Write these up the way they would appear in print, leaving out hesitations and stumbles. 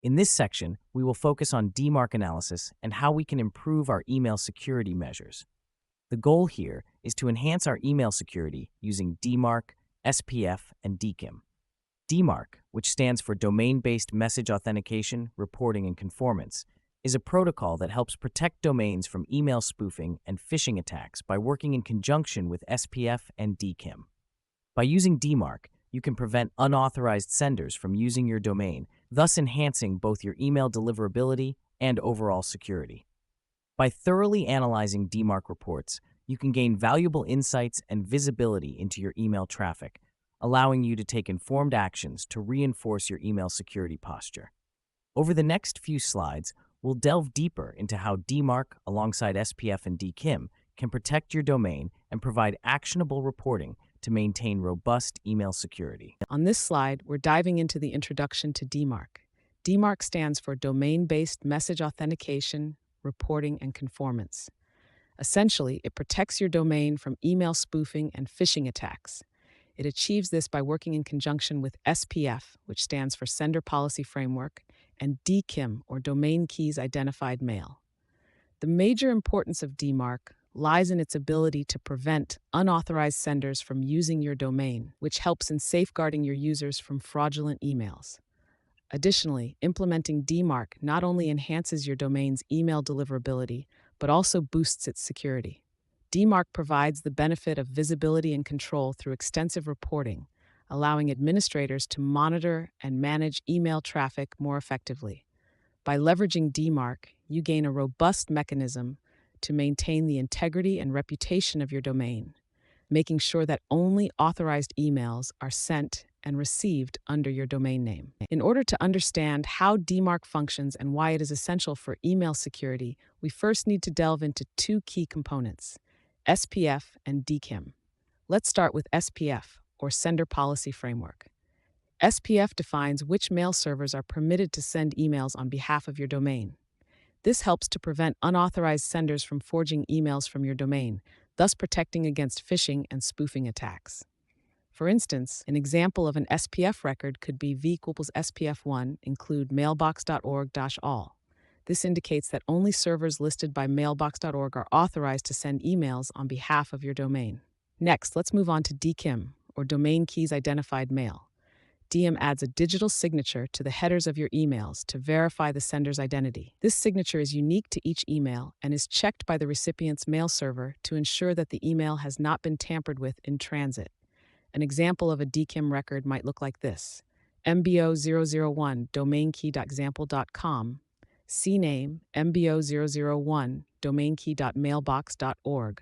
In this section, we will focus on DMARC analysis and how we can improve our email security measures. The goal here is to enhance our email security using DMARC, SPF, and DKIM. DMARC, which stands for Domain-Based Message Authentication, Reporting, and Conformance, is a protocol that helps protect domains from email spoofing and phishing attacks by working in conjunction with SPF and DKIM. By using DMARC, you can prevent unauthorized senders from using your domain, thus enhancing both your email deliverability and overall security. By thoroughly analyzing DMARC reports, you can gain valuable insights and visibility into your email traffic, allowing you to take informed actions to reinforce your email security posture. Over the next few slides, we'll delve deeper into how DMARC, alongside SPF and DKIM, can protect your domain and provide actionable reporting to maintain robust email security. On this slide, we're diving into the introduction to DMARC. DMARC stands for Domain-Based Message Authentication, Reporting, and Conformance. Essentially, it protects your domain from email spoofing and phishing attacks. It achieves this by working in conjunction with SPF, which stands for Sender Policy Framework, and DKIM, or Domain Keys Identified Mail. The major importance of DMARC lies in its ability to prevent unauthorized senders from using your domain, which helps in safeguarding your users from fraudulent emails. Additionally, implementing DMARC not only enhances your domain's email deliverability, but also boosts its security. DMARC provides the benefit of visibility and control through extensive reporting, allowing administrators to monitor and manage email traffic more effectively. By leveraging DMARC, you gain a robust mechanism to maintain the integrity and reputation of your domain, making sure that only authorized emails are sent and received under your domain name. In order to understand how DMARC functions and why it is essential for email security, we first need to delve into two key components: SPF and DKIM. Let's start with SPF, or Sender Policy Framework. SPF defines which mail servers are permitted to send emails on behalf of your domain. This helps to prevent unauthorized senders from forging emails from your domain, thus protecting against phishing and spoofing attacks. For instance, an example of an SPF record could be v equals SPF1 include mailbox.org-all. This indicates that only servers listed by mailbox.org are authorized to send emails on behalf of your domain. Next, let's move on to DKIM, or Domain Keys Identified Mail. DM adds a digital signature to the headers of your emails to verify the sender's identity. This signature is unique to each email and is checked by the recipient's mail server to ensure that the email has not been tampered with in transit. An example of a DKIM record might look like this: MBO001 domainkey.example.com, CNAME MBO001 domainkey.mailbox.org.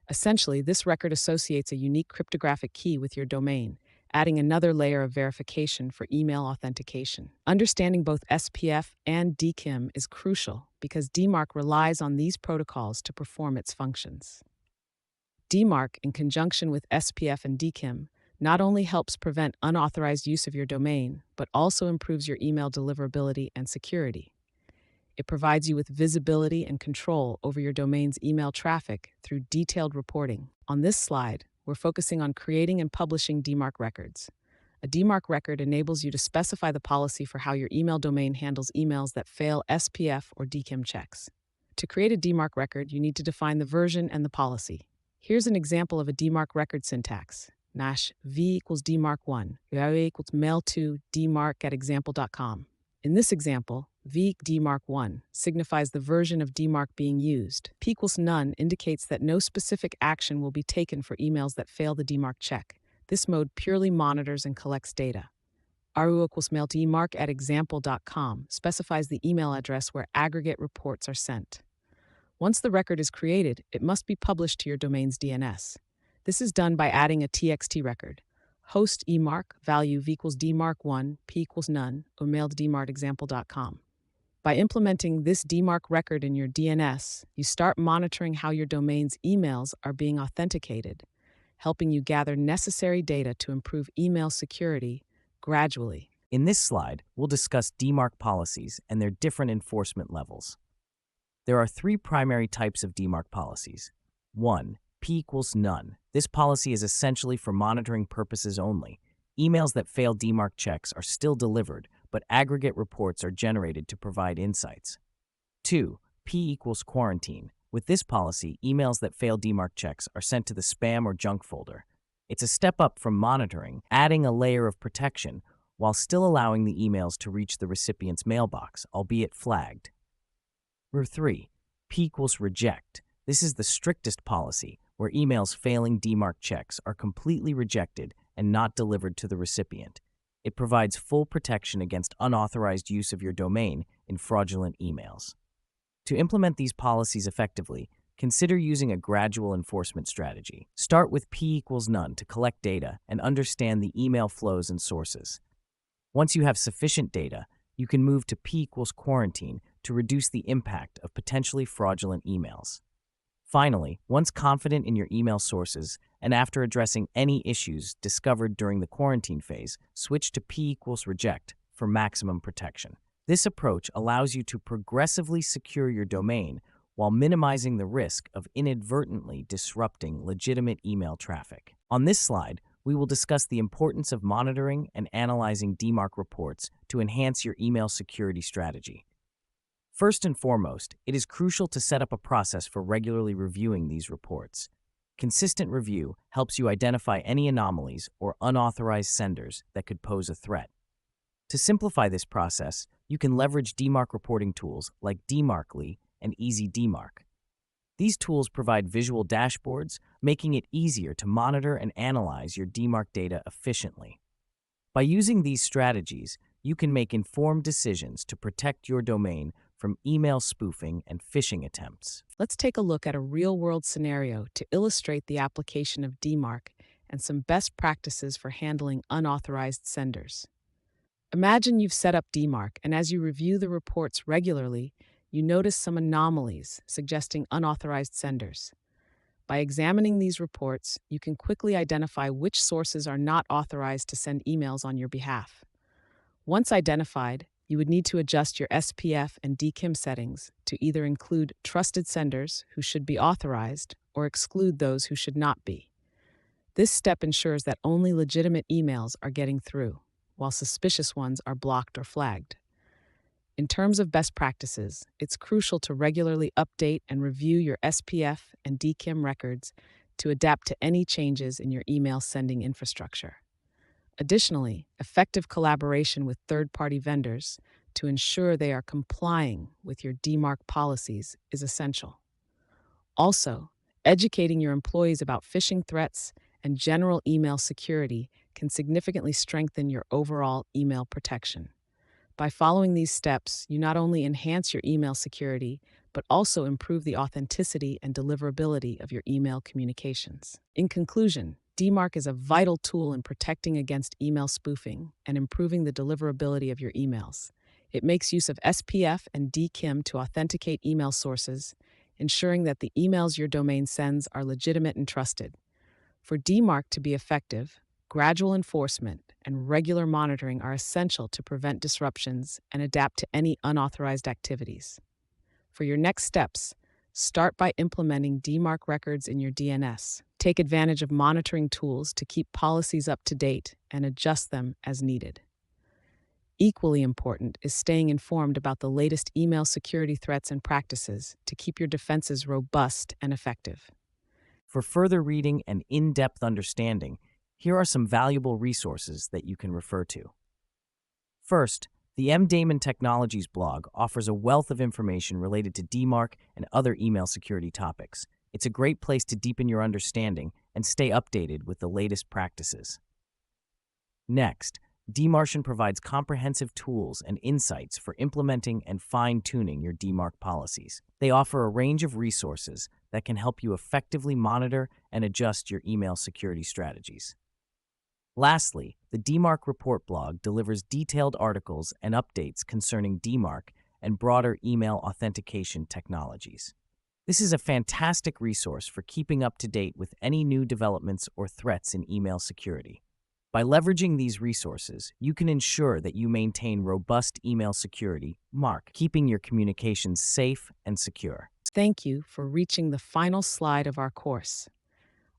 Essentially, this record associates a unique cryptographic key with your domain, adding another layer of verification for email authentication. Understanding both SPF and DKIM is crucial because DMARC relies on these protocols to perform its functions. DMARC, in conjunction with SPF and DKIM, not only helps prevent unauthorized use of your domain, but also improves your email deliverability and security. It provides you with visibility and control over your domain's email traffic through detailed reporting. On this slide, we're focusing on creating and publishing DMARC records. A DMARC record enables you to specify the policy for how your email domain handles emails that fail SPF or DKIM checks. To create a DMARC record, you need to define the version and the policy. Here's an example of a DMARC record syntax. v equals DMARC1, equals mail2 DMARC@example.com. In this example, v DMARC1 signifies the version of DMARC being used. P equals none indicates that no specific action will be taken for emails that fail the DMARC check. This mode purely monitors and collects data. ru equals mail DMARC@example.com specifies the email address where aggregate reports are sent. Once the record is created, it must be published to your domain's DNS. This is done by adding a TXT record. Host emarc, value v equals DMARC1, p equals none, or mail to DMARC@example.com. By implementing this DMARC record in your DNS, you start monitoring how your domain's emails are being authenticated, helping you gather necessary data to improve email security gradually. In this slide, we'll discuss DMARC policies and their different enforcement levels. There are three primary types of DMARC policies. 1. P equals none. This policy is essentially for monitoring purposes only. Emails that fail DMARC checks are still delivered, but aggregate reports are generated to provide insights. 2. P equals quarantine. With this policy, emails that fail DMARC checks are sent to the spam or junk folder. It's a step up from monitoring, adding a layer of protection while still allowing the emails to reach the recipient's mailbox, albeit flagged. 3. P equals reject. This is the strictest policy, where emails failing DMARC checks are completely rejected and not delivered to the recipient. It provides full protection against unauthorized use of your domain in fraudulent emails. To implement these policies effectively, consider using a gradual enforcement strategy. Start with P equals none to collect data and understand the email flows and sources. Once you have sufficient data, you can move to P equals quarantine to reduce the impact of potentially fraudulent emails. Finally, once confident in your email sources and after addressing any issues discovered during the quarantine phase, switch to P equals reject for maximum protection. This approach allows you to progressively secure your domain while minimizing the risk of inadvertently disrupting legitimate email traffic. On this slide, we will discuss the importance of monitoring and analyzing DMARC reports to enhance your email security strategy. First and foremost, it is crucial to set up a process for regularly reviewing these reports. Consistent review helps you identify any anomalies or unauthorized senders that could pose a threat. To simplify this process, you can leverage DMARC reporting tools like DMARCly and Easy DMARC. These tools provide visual dashboards, making it easier to monitor and analyze your DMARC data efficiently. By using these strategies, you can make informed decisions to protect your domain from email spoofing and phishing attempts. Let's take a look at a real-world scenario to illustrate the application of DMARC and some best practices for handling unauthorized senders. Imagine you've set up DMARC, and as you review the reports regularly, you notice some anomalies suggesting unauthorized senders. By examining these reports, you can quickly identify which sources are not authorized to send emails on your behalf. Once identified, you would need to adjust your SPF and DKIM settings to either include trusted senders who should be authorized or exclude those who should not be. This step ensures that only legitimate emails are getting through, while suspicious ones are blocked or flagged. In terms of best practices, it's crucial to regularly update and review your SPF and DKIM records to adapt to any changes in your email sending infrastructure. Additionally, effective collaboration with third-party vendors to ensure they are complying with your DMARC policies is essential. Also, educating your employees about phishing threats and general email security can significantly strengthen your overall email protection. By following these steps, you not only enhance your email security, but also improve the authenticity and deliverability of your email communications. In conclusion, DMARC is a vital tool in protecting against email spoofing and improving the deliverability of your emails. It makes use of SPF and DKIM to authenticate email sources, ensuring that the emails your domain sends are legitimate and trusted. For DMARC to be effective, gradual enforcement and regular monitoring are essential to prevent disruptions and adapt to any unauthorized activities. For your next steps, start by implementing DMARC records in your DNS. Take advantage of monitoring tools to keep policies up to date and adjust them as needed. Equally important is staying informed about the latest email security threats and practices to keep your defenses robust and effective. For further reading and in-depth understanding, here are some valuable resources that you can refer to. First, the M. Damon Technologies blog offers a wealth of information related to DMARC and other email security topics. It's a great place to deepen your understanding and stay updated with the latest practices. Next, DMARC provides comprehensive tools and insights for implementing and fine-tuning your DMARC policies. They offer a range of resources that can help you effectively monitor and adjust your email security strategies. Lastly, the DMARC Report blog delivers detailed articles and updates concerning DMARC and broader email authentication technologies. This is a fantastic resource for keeping up to date with any new developments or threats in email security. By leveraging these resources, you can ensure that you maintain robust email security, keeping your communications safe and secure. Thank you for reaching the final slide of our course.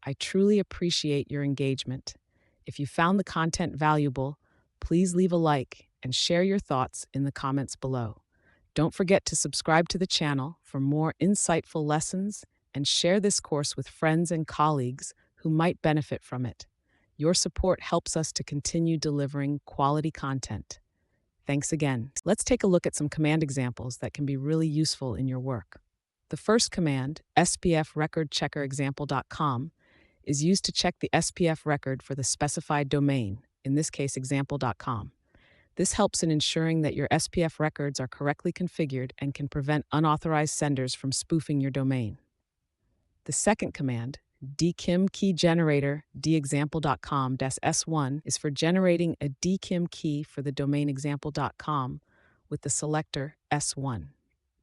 I truly appreciate your engagement. If you found the content valuable, please leave a like and share your thoughts in the comments below. Don't forget to subscribe to the channel for more insightful lessons and share this course with friends and colleagues who might benefit from it. Your support helps us to continue delivering quality content. Thanks again. Let's take a look at some command examples that can be really useful in your work. The first command, SPF record checker example.com, is used to check the SPF record for the specified domain, in this case example.com. This helps in ensuring that your SPF records are correctly configured and can prevent unauthorized senders from spoofing your domain. The second command, DKIM key generator dexample.com-s1, is for generating a DKIM key for the domain example.com with the selector S1.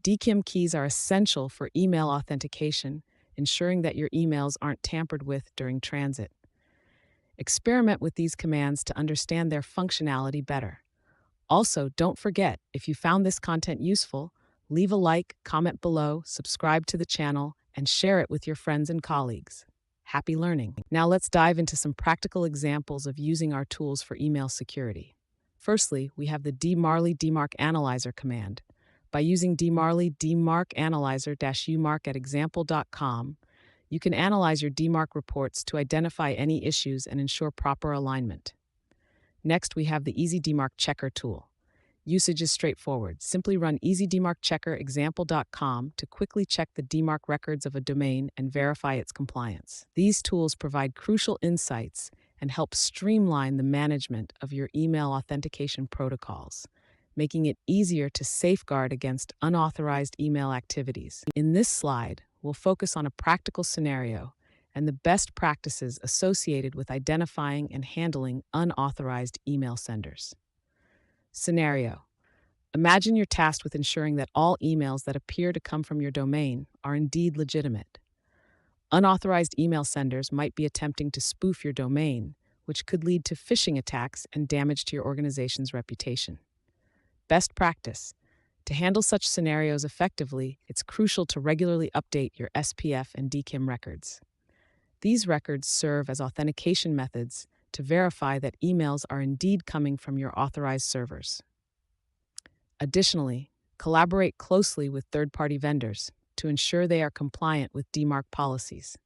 DKIM keys are essential for email authentication, ensuring that your emails aren't tampered with during transit. Experiment with these commands to understand their functionality better. Also, don't forget, if you found this content useful, leave a like, comment below, subscribe to the channel, and share it with your friends and colleagues. Happy learning! Now let's dive into some practical examples of using our tools for email security. Firstly, we have the DMARC Analyzer command. By using DMARC Analyzer-UMARC at example.com, you can analyze your DMARC reports to identify any issues and ensure proper alignment. Next, we have the Easy DMARC Checker tool. Usage is straightforward. Simply run Easy DMARC Checker example.com to quickly check the DMARC records of a domain and verify its compliance. These tools provide crucial insights and help streamline the management of your email authentication protocols, making it easier to safeguard against unauthorized email activities. In this slide, we'll focus on a practical scenario and the best practices associated with identifying and handling unauthorized email senders. Scenario: imagine you're tasked with ensuring that all emails that appear to come from your domain are indeed legitimate. Unauthorized email senders might be attempting to spoof your domain, which could lead to phishing attacks and damage to your organization's reputation. Best practice: to handle such scenarios effectively, it's crucial to regularly update your SPF and DKIM records. These records serve as authentication methods to verify that emails are indeed coming from your authorized servers. Additionally, collaborate closely with third-party vendors to ensure they are compliant with DMARC policies.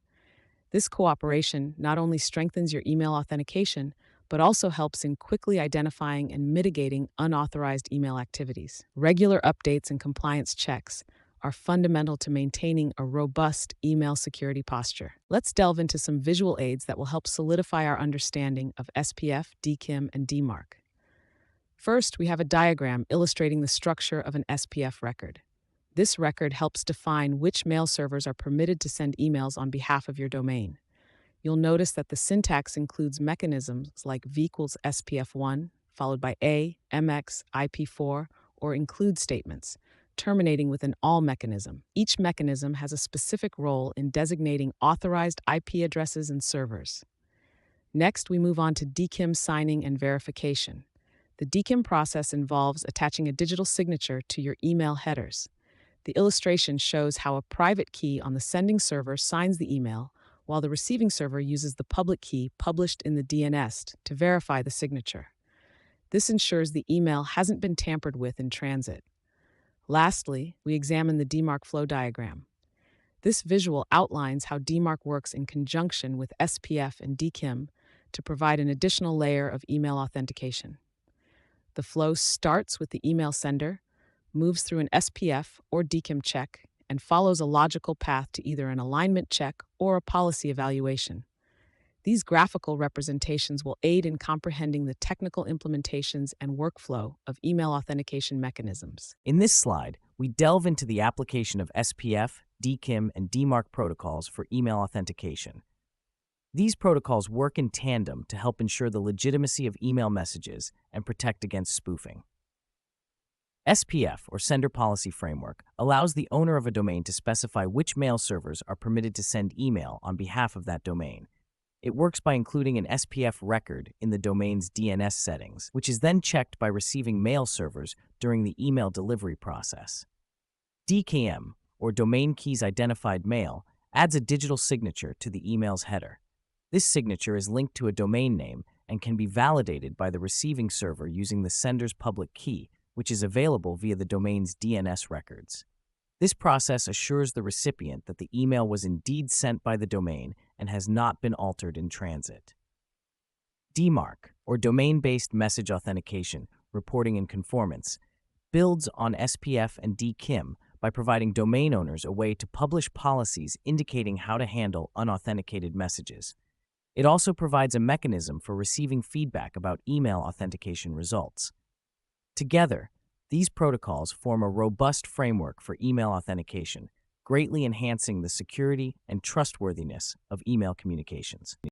This cooperation not only strengthens your email authentication, but also helps in quickly identifying and mitigating unauthorized email activities. Regular updates and compliance checks are fundamental to maintaining a robust email security posture. Let's delve into some visual aids that will help solidify our understanding of SPF, DKIM, and DMARC. First, we have a diagram illustrating the structure of an SPF record. This record helps define which mail servers are permitted to send emails on behalf of your domain. You'll notice that the syntax includes mechanisms like v equals SPF1, followed by A, MX, IP4, or include statements, terminating with an all mechanism. Each mechanism has a specific role in designating authorized IP addresses and servers. Next, we move on to DKIM signing and verification. The DKIM process involves attaching a digital signature to your email headers. The illustration shows how a private key on the sending server signs the email, while the receiving server uses the public key published in the DNS to verify the signature. This ensures the email hasn't been tampered with in transit. Lastly, we examine the DMARC flow diagram. This visual outlines how DMARC works in conjunction with SPF and DKIM to provide an additional layer of email authentication. The flow starts with the email sender, moves through an SPF or DKIM check, and follows a logical path to either an alignment check or a policy evaluation. These graphical representations will aid in comprehending the technical implementations and workflow of email authentication mechanisms. In this slide, we delve into the application of SPF, DKIM, and DMARC protocols for email authentication. These protocols work in tandem to help ensure the legitimacy of email messages and protect against spoofing. SPF, or Sender Policy Framework, allows the owner of a domain to specify which mail servers are permitted to send email on behalf of that domain. It works by including an SPF record in the domain's DNS settings, which is then checked by receiving mail servers during the email delivery process. DKIM, or Domain Keys Identified Mail, adds a digital signature to the email's header. This signature is linked to a domain name and can be validated by the receiving server using the sender's public key, which is available via the domain's DNS records. This process assures the recipient that the email was indeed sent by the domain and has not been altered in transit. DMARC, or Domain-Based Message Authentication, Reporting and Conformance, builds on SPF and DKIM by providing domain owners a way to publish policies indicating how to handle unauthenticated messages. It also provides a mechanism for receiving feedback about email authentication results. Together, these protocols form a robust framework for email authentication, greatly enhancing the security and trustworthiness of email communications.